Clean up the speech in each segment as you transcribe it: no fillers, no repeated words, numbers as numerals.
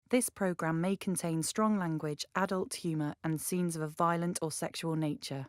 This programme may contain strong language, adult humour and scenes of a violent or sexual nature.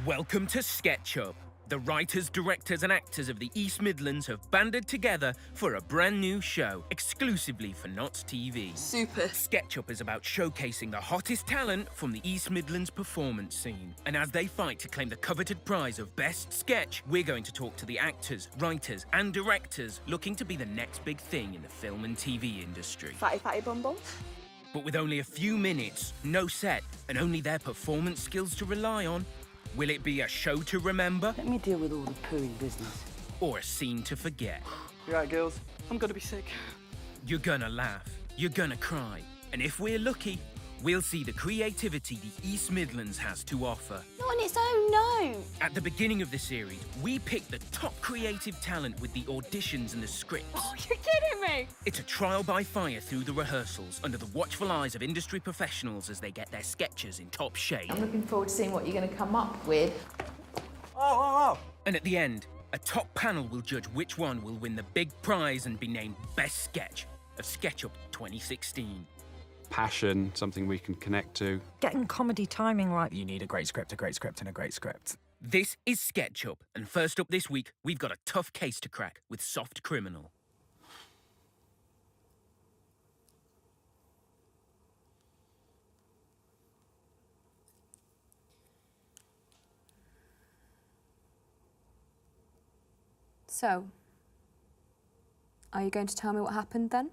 Welcome to SketchUp. The writers, directors and actors of the East Midlands have banded together for a brand new show exclusively for Notts TV. Super. SketchUp is about showcasing the hottest talent from the East Midlands performance scene. And as they fight to claim the coveted prize of Best Sketch, we're going to talk to the actors, writers and directors looking to be the next big thing in the film and TV industry. Fatty bumble. But with only a few minutes, no set and only their performance skills to rely on, will it be a show to remember? Let me deal with all the pooing business. Or a scene to forget? You right, girls? I'm gonna be sick. You're gonna laugh, you're gonna cry, and if we're lucky, we'll see the creativity the East Midlands has to offer. Not on its own, no! At the beginning of the series, we pick the top creative talent with the auditions and the scripts. Oh, you're kidding me! It's a trial by fire through the rehearsals under the watchful eyes of industry professionals as they get their sketches in top shape. I'm looking forward to seeing what you're going to come up with. Oh. And at the end, a top panel will judge which one will win the big prize and be named Best Sketch of SketchUp 2016. Passion, something we can connect to. Getting comedy timing right. You need a great script and a great script. This is SketchUp, and first up this week, we've got a tough case to crack with Soft Criminal. So, are you going to tell me what happened then?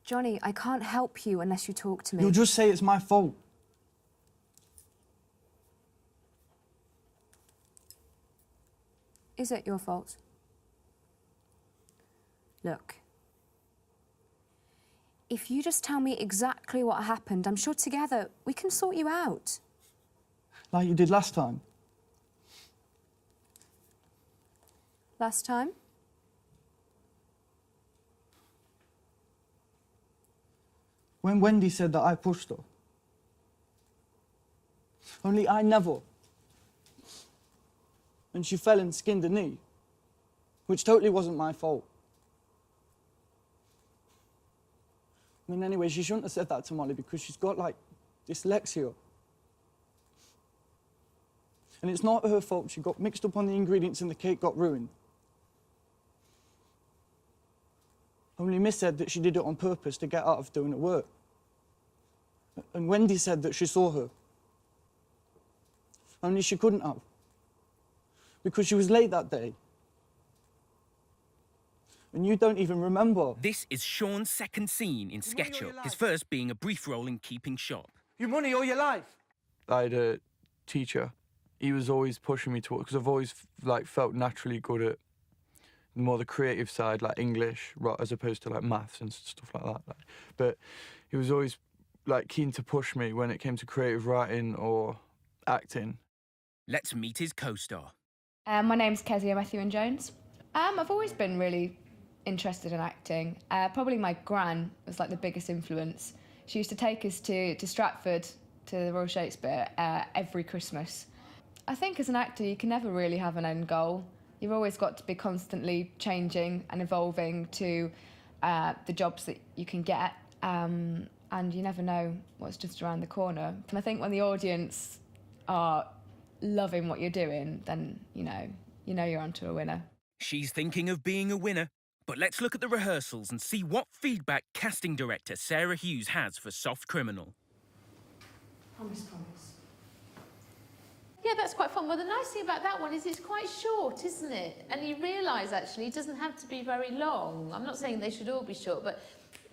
Johnny, I can't help you unless you talk to me. You'll just say it's my fault. Is it your fault? Look, if you just tell me exactly what happened, I'm sure together we can sort you out. Like you did last time. Last time? When Wendy said that I pushed her. Only I never. And she fell and skinned her knee, which totally wasn't my fault. I mean, anyway, she shouldn't have said that to Molly because she's got, like, dyslexia. And it's not her fault. She got mixed up on the ingredients and the cake got ruined. Only Miss said that she did it on purpose to get out of doing her work. And Wendy said that she saw her. Only she couldn't have. Because she was late that day. And you don't even remember. This is Sean's second scene in SketchUp, his first being a brief role in Keeping Shop. Your money or your life? I had a teacher. He was always pushing me towards, because I've always felt naturally good at more the creative side, like English, as opposed to like maths and stuff like that. But he was always keen to push me when it came to creative writing or acting. Let's meet his co-star. My name's Kezia Matthew-Jones. I've always been really interested in acting. Probably my gran was like the biggest influence. She used to take us to Stratford, to the Royal Shakespeare, every Christmas. I think as an actor, you can never really have an end goal. You've always got to be constantly changing and evolving to the jobs that you can get, and you never know what's just around the corner. And I think when the audience are loving what you're doing, then you know you're onto a winner. She's thinking of being a winner, but let's look at the rehearsals and see what feedback casting director Sarah Hughes has for Soft Criminal. Promise. Yeah, that's quite fun. Well, the nice thing about that one is it's quite short, isn't it? And you realise, actually, it doesn't have to be very long. I'm not saying they should all be short, but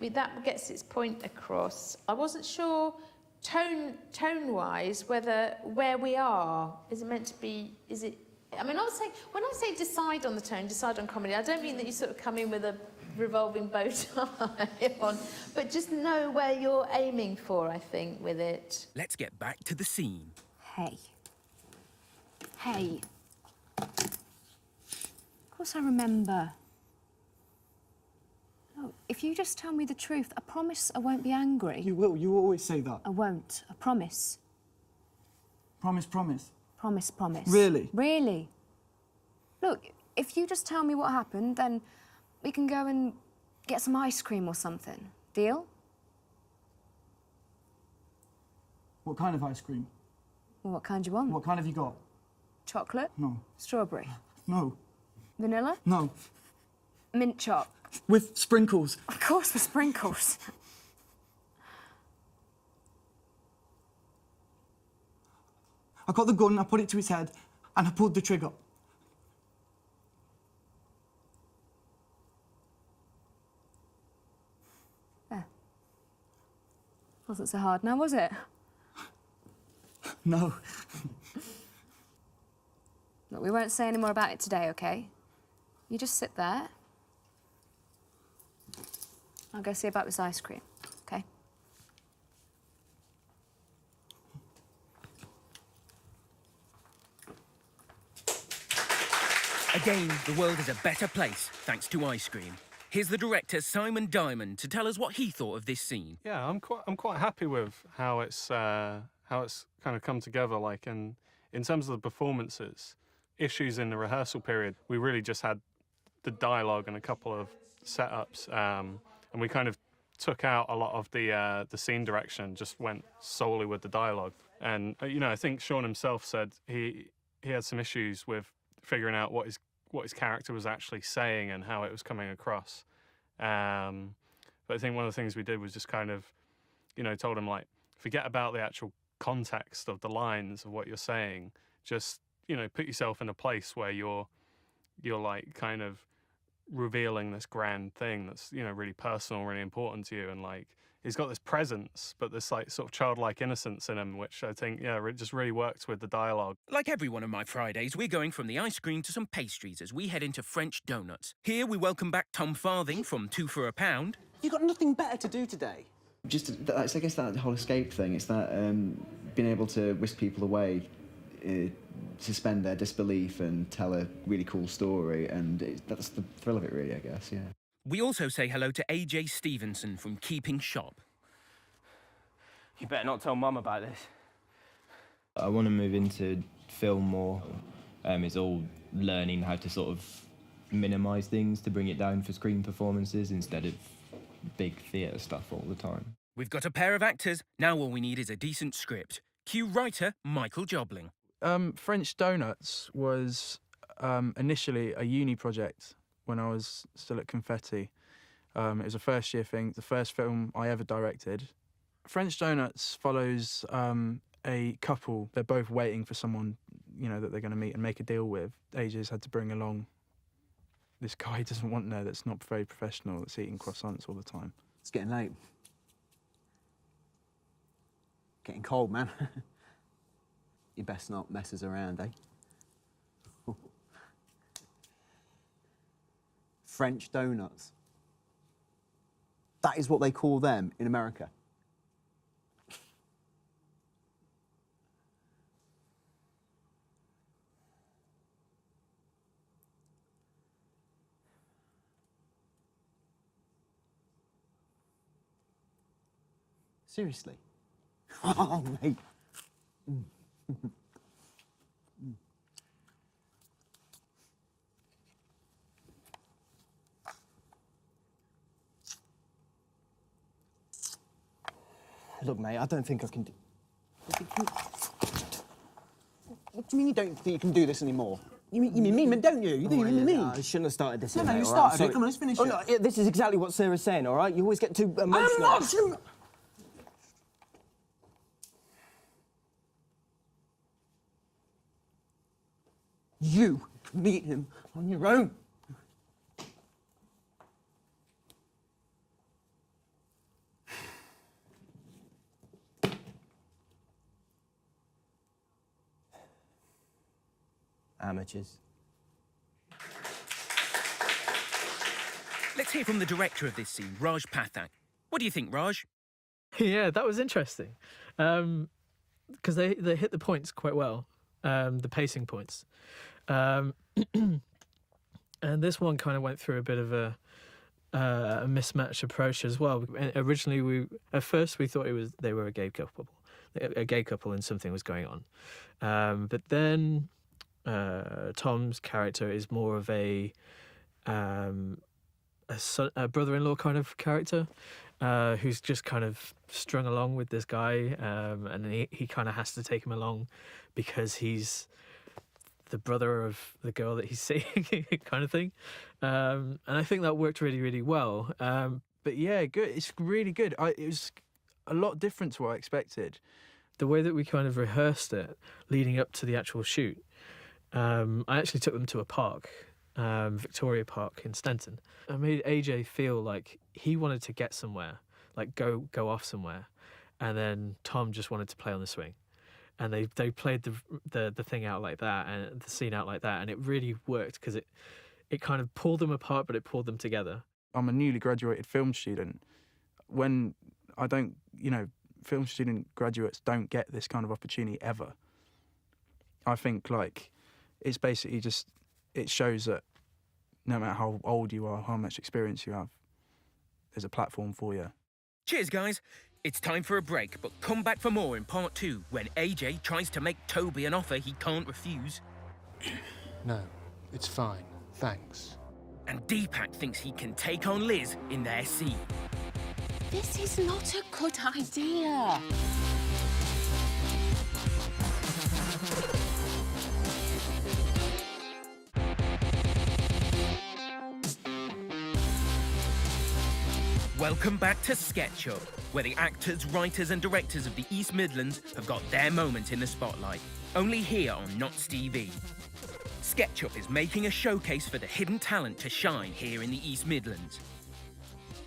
that gets its point across. I wasn't sure, tone-wise, where we are. Is it meant to be... Is it I mean, when I say decide on the tone, decide on comedy, I don't mean that you sort of come in with a revolving bow tie on, but just know where you're aiming for, I think, with it. Let's get back to the scene. Hey. Hey. Of course I remember. Oh, if you just tell me the truth, I promise I won't be angry. You will. You always say that. I won't. I promise. Promise, promise. Promise, promise. Really? Really. Look, if you just tell me what happened, then we can go and get some ice cream or something. Deal? What kind of ice cream? Well, what kind do you want? What kind have you got? Chocolate? No. Strawberry? No. Vanilla? No. Mint chop? With sprinkles. Of course, with sprinkles. I got the gun, I put it to his head, and I pulled the trigger. There. Wasn't so hard now, was it? No. Look, we won't say any more about it today, OK? You just sit there. I'll go see about this ice cream, OK? Again, the world is a better place thanks to ice cream. Here's the director, Simon Diamond, to tell us what he thought of this scene. Yeah, I'm quite happy with how it's kind of come together. Like in terms of the performances, issues in the rehearsal period, we really just had the dialogue and a couple of setups, and we kind of took out a lot of the scene direction, just went solely with the dialogue. And I think Sean himself said he had some issues with figuring out what his character was actually saying and how it was coming across. But I think one of the things we did was just kind of, told him, like, forget about the actual context of the lines of what you're saying. Just, put yourself in a place where you're like kind of revealing this grand thing that's, really personal, really important to you. And like, he's got this presence, but this like sort of childlike innocence in him, which I think, just really worked with the dialogue. Like every one of my Fridays, we're going from the ice cream to some pastries as we head into French donuts. Here we welcome back Tom Farthing from 2 for a Pound. You've got nothing better to do today. I guess that whole escape thing, it's that being able to whisk people away, suspend their disbelief and tell a really cool story, and that's the thrill of it really, I guess, yeah. We also say hello to AJ Stevenson from Keeping Shop. You better not tell Mum about this. I want to move into film more. It's all learning how to sort of minimise things to bring it down for screen performances instead of big theatre stuff all the time. We've got a pair of actors, now all we need is a decent script. Cue writer Michael Jobling. French Donuts was initially a uni project when I was still at Confetti. It was a first-year thing, the first film I ever directed. French Donuts follows a couple. They're both waiting for someone, that they're going to meet and make a deal with. AJ's had to bring along this guy he doesn't want there that's not very professional, that's eating croissants all the time. It's getting late. Getting cold, man. You best not mess us around, eh? French donuts. That is what they call them in America. Seriously? Oh, mate. Look, mate, I don't think I can do... What do you mean you don't think you can do this anymore? You mean me, don't you? You mean me? I shouldn't have started this. No, mate, you all right? started it. Come on, let's finish it. No, this is exactly what Sarah's saying, all right? You always get too emotional. I'm not... You meet him on your own. amateurs. Let's hear from the director of this scene, Raj Pathak. What do you think, Raj? Yeah, that was interesting. Because they hit the points quite well, the pacing points. And this one kind of went through a bit of a mismatched approach as well. Originally, at first we thought they were a gay couple, and something was going on. But then Tom's character is more of a brother-in-law kind of character, who's just kind of strung along with this guy, and he kind of has to take him along because he's the brother of the girl that he's seeing, kind of thing. And I think that worked really, really well. But yeah, good. It's really good. It was a lot different to what I expected. The way that we kind of rehearsed it leading up to the actual shoot, I actually took them to a park, Victoria Park in Stenton. I made AJ feel like he wanted to get somewhere, like go off somewhere, and then Tom just wanted to play on the swing. And they played the thing out like that, and the scene out like that, and it really worked because it kind of pulled them apart, but it pulled them together. I'm a newly graduated film student. When I don't, film student graduates don't get this kind of opportunity ever. I think like it's basically just, it shows that no matter how old you are, how much experience you have, there's a platform for you. Cheers, guys. It's time for a break, but come back for more in part 2 when AJ tries to make Toby an offer he can't refuse. No, it's fine. Thanks. And Deepak thinks he can take on Liz in their scene. This is not a good idea. Welcome back to SketchUp, where the actors, writers and directors of the East Midlands have got their moment in the spotlight. Only here on Notts TV. SketchUp is making a showcase for the hidden talent to shine here in the East Midlands.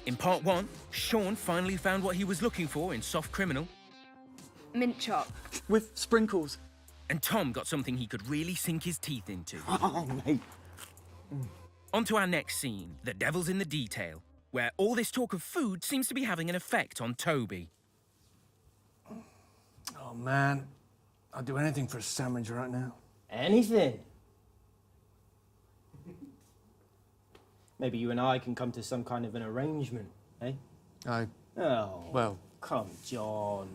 In part 1, Sean finally found what he was looking for in Soft Criminal. Mint chop. With sprinkles. And Tom got something he could really sink his teeth into. Oh, mate. On to our next scene, The Devil's in the Detail, where all this talk of food seems to be having an effect on Toby. Oh, man. I'd do anything for a sandwich right now. Anything? Maybe you and I can come to some kind of an arrangement, eh? Oh, well... Come, John.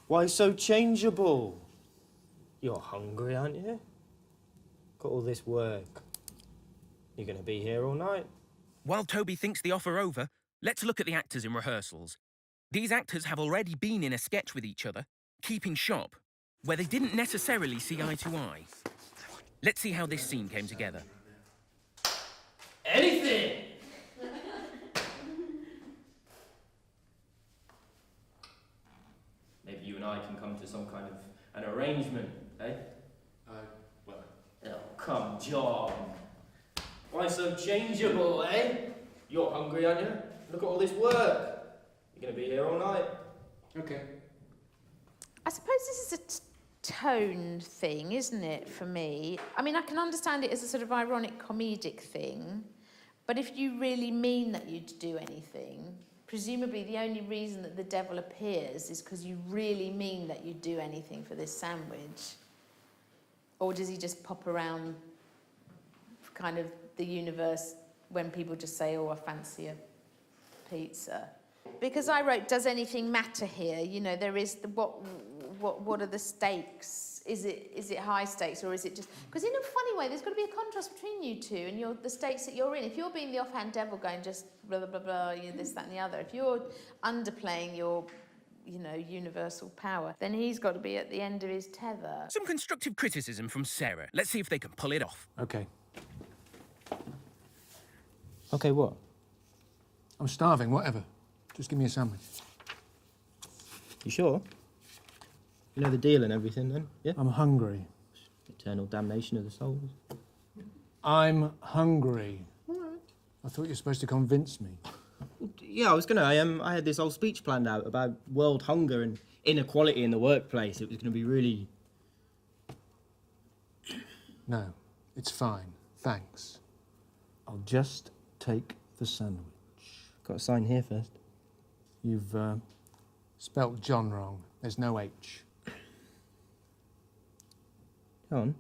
Why so changeable? You're hungry, aren't you? Got all this work. You're gonna be here all night. While Toby thinks the offer over, let's look at the actors in rehearsals. These actors have already been in a sketch with each other, Keeping Shop, where they didn't necessarily see eye to eye. Let's see how this scene came together. Anything! Maybe you and I can come to some kind of an arrangement, eh? Well... Oh, come, John. Why so changeable, eh? You're hungry, aren't you? Look at all this work. You're going to be here all night. Okay. I suppose this is a tone thing, isn't it, for me? I mean, I can understand it as a sort of ironic comedic thing, but if you really mean that you'd do anything, presumably the only reason that the devil appears is because you really mean that you'd do anything for this sandwich. Or does he just pop around kind of the universe when people just say, oh, I fancy a pizza? Because I wrote, does anything matter here? You know, there is the, what are the stakes? Is it high stakes or is it just... Because in a funny way, there's got to be a contrast between you two and the stakes that you're in. If you're being the offhand devil going just blah, blah, blah, blah, you know, this, that and the other, if you're underplaying your, you know, universal power, then he's got to be at the end of his tether. Some constructive criticism from Sarah. Let's see if they can pull it off. Okay. Okay, what? I'm starving, whatever. Just give me a sandwich. You sure? You know the deal and everything, then? Yeah? I'm hungry. Eternal damnation of the souls. I'm hungry. All right. I thought you were supposed to convince me. Yeah, I was gonna. I had this whole speech planned out about world hunger and inequality in the workplace. It was gonna be really... No. It's fine, thanks. I'll just take the sandwich. Got to sign here first. You've spelt John wrong. There's no H. Go on.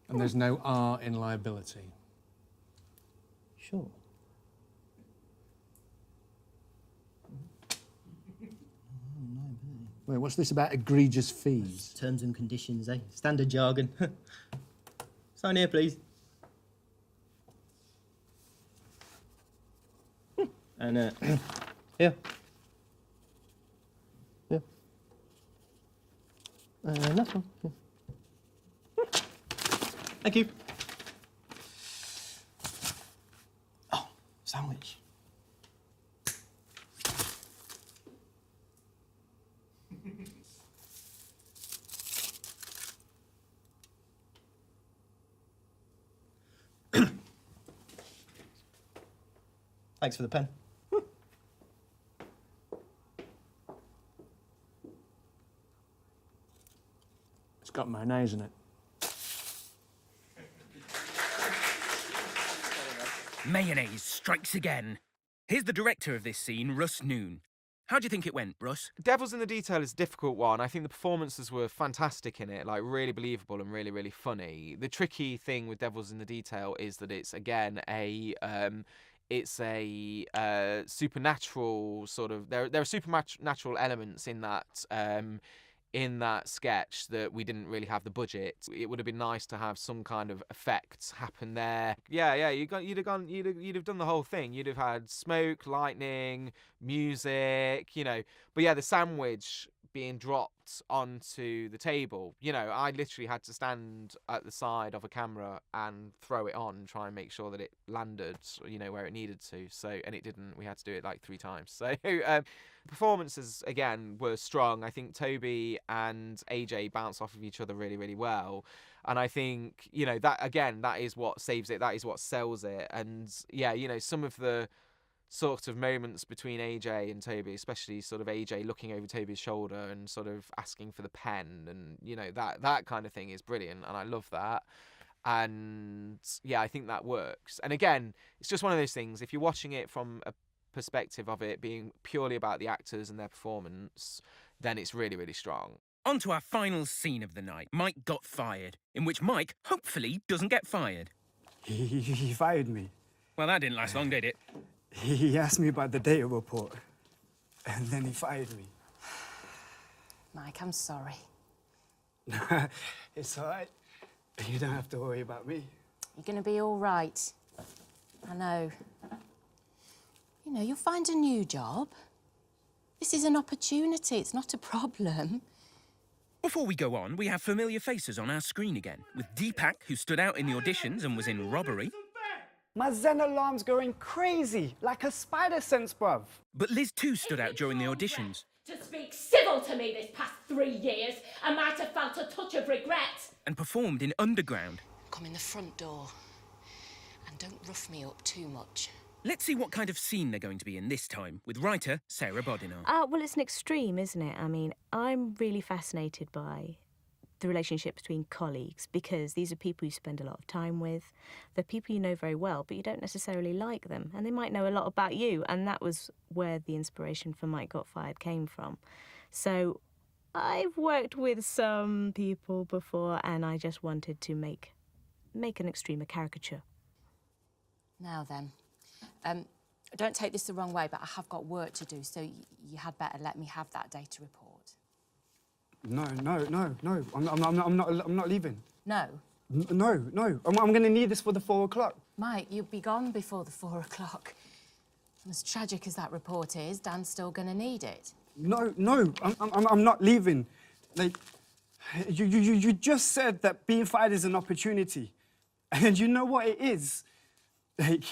And there's no R in liability. Sure. Wait, what's this about egregious fees? Terms and conditions, eh? Standard jargon. Sign here, please. And, here. Yeah. Next one. Yeah. Thank you. Oh, sandwich. Thanks for the pen. It's got mayonnaise in it. Mayonnaise strikes again. Here's the director of this scene, Russ Noon. How do you think it went, Russ? Devil's in the Detail is a difficult one. I think the performances were fantastic in it, like really believable and really, really funny. The tricky thing with Devil's in the Detail is that it's, again, it's a supernatural sort of... There are supernatural elements in that sketch that we didn't really have the budget. It would have been nice to have some kind of effects happen there. Yeah, you'd have done the whole thing. You'd have had smoke, lightning, music, you know. But yeah, the sandwich being dropped onto the table, you know, I literally had to stand at the side of a camera and throw it on and try and make sure that it landed, you know, where it needed to. So, and it didn't. We had to do it like 3 times. So performances, again, were strong. I think Toby and AJ bounce off of each other really, really well. And I think, you know, that, again, that is what saves it. That is what sells it. And yeah, you know, some of the sort of moments between AJ and Toby, especially sort of AJ looking over Toby's shoulder and sort of asking for the pen, and, you know, that kind of thing is brilliant, and I love that. And yeah, I think that works. And again, it's just one of those things, if you're watching it from a perspective of it being purely about the actors and their performance, then it's really, really strong. On to our final scene of the night. Mike got fired, in which Mike hopefully doesn't get fired. He fired me. Well, that didn't last long, did it? He asked me about the data report, and then he fired me. Mike, I'm sorry. It's all right. You don't have to worry about me. You're going to be all right. I know. You know, you'll find a new job. This is an opportunity. It's not a problem. Before we go on, we have familiar faces on our screen again, with Deepak, who stood out in the auditions and was in Robbery. My Zen alarm's going crazy, like a spider sense, bruv. But Liz too stood out during the auditions. To speak civil to me this past 3 years, I might have felt a touch of regret. And performed in Underground. Come in the front door. And don't rough me up too much. Let's see what kind of scene they're going to be in this time, with writer Sarah Bodinar. Well, it's an extreme, isn't it? I mean, I'm really fascinated by the relationship between colleagues, because these are people you spend a lot of time with. They're people you know very well, but you don't necessarily like them, and they might know a lot about you, and that was where the inspiration for Mike Got Fired came from. So I've worked with some people before, and I just wanted to make an extreme, a caricature. Now then, don't take this the wrong way, but I have got work to do, so you had better let me have that data report. No. I'm not leaving. No? No. I'm going to need this for the 4 o'clock. Mike, you'll be gone before the 4 o'clock. As tragic as that report is, Dan's still going to need it. No. I'm not leaving. Like, you just said that being fired is an opportunity, and you know what it is. Like,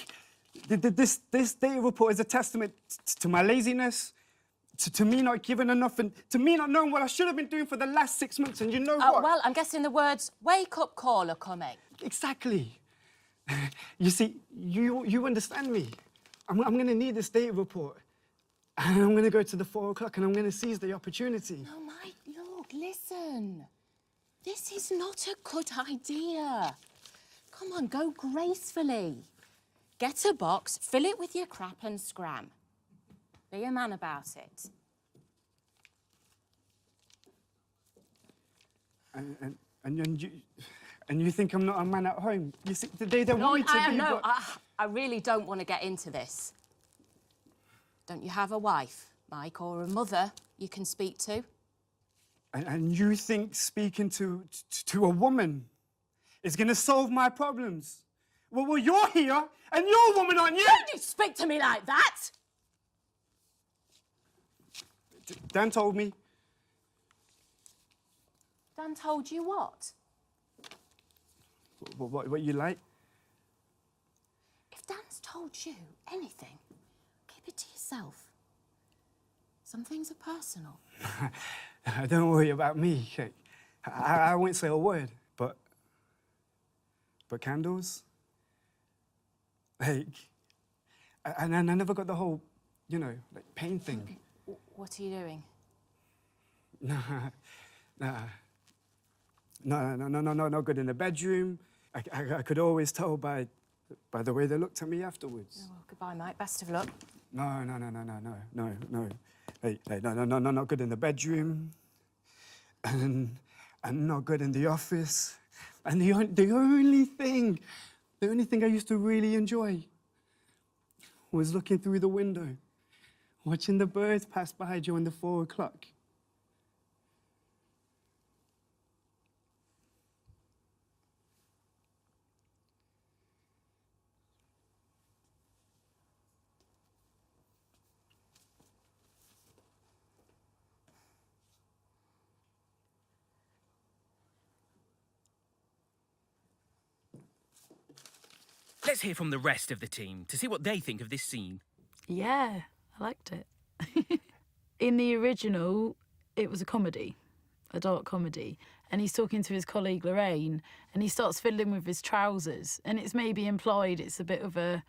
this data report is a testament to my laziness, to me not giving enough, and to me not knowing what I should have been doing for the last 6 months, and you know what? Oh, well, I'm guessing the words wake-up call are coming. Exactly. You see, you understand me. I'm going to need the state report. And I'm going to go to the 4 o'clock and I'm going to seize the opportunity. No, Mike, look, listen. This is not a good idea. Come on, go gracefully. Get a box, fill it with your crap and scram. Be a man about it. And you think I'm not a man at home? You see, they don't want me to be, No, but... I really don't want to get into this. Don't you have a wife, Mike, or a mother you can speak to? And you think speaking to a woman is going to solve my problems? Well, you're here, and you're a woman, aren't you? Don't you speak to me like that! Dan told me. Dan told you what? What you like? If Dan's told you anything, keep it to yourself. Some things are personal. Don't worry about me. I won't say a word, but candles? Like, and I never got the whole, you know, like pain thing. What are you doing? No, not good in the bedroom. I could always tell by the way they looked at me afterwards. Oh, well, goodbye, Mike. Best of luck. No. Hey, no, not good in the bedroom. And not good in the office. And the only thing I used to really enjoy was looking through the window, watching the birds pass by during the 4 o'clock. Let's hear from the rest of the team to see what they think of this scene. Yeah, I liked it. In the original, it was a comedy, a dark comedy, and he's talking to his colleague Lorraine, and he starts fiddling with his trousers, and it's maybe implied it's a bit of a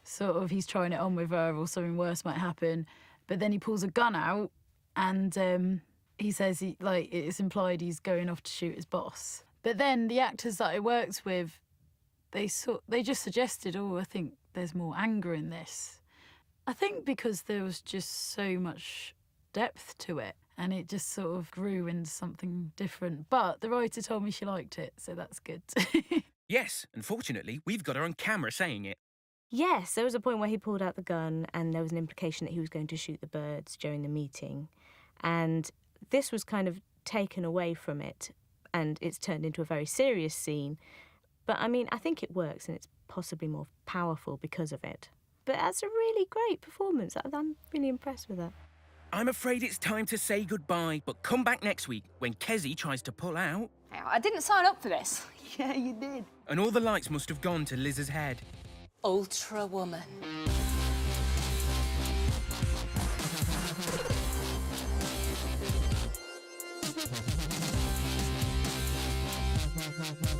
sort of he's trying it on with her or something worse might happen, but then he pulls a gun out, and he says it's implied he's going off to shoot his boss. But then the actors that I worked with, they just suggested, I think there's more anger in this. I think because there was just so much depth to it and it just sort of grew into something different. But the writer told me she liked it, so that's good. Yes, unfortunately, we've got her on camera saying it. Yes, there was a point where he pulled out the gun and there was an implication that he was going to shoot the birds during the meeting. And this was kind of taken away from it and it's turned into a very serious scene. But, I mean, I think it works and it's possibly more powerful because of it. But that's a really great performance. I'm really impressed with that. I'm afraid it's time to say goodbye, but come back next week when Kezzy tries to pull out. I didn't sign up for this. Yeah, you did. And all the lights must have gone to Liz's head. Ultra woman. Thank you.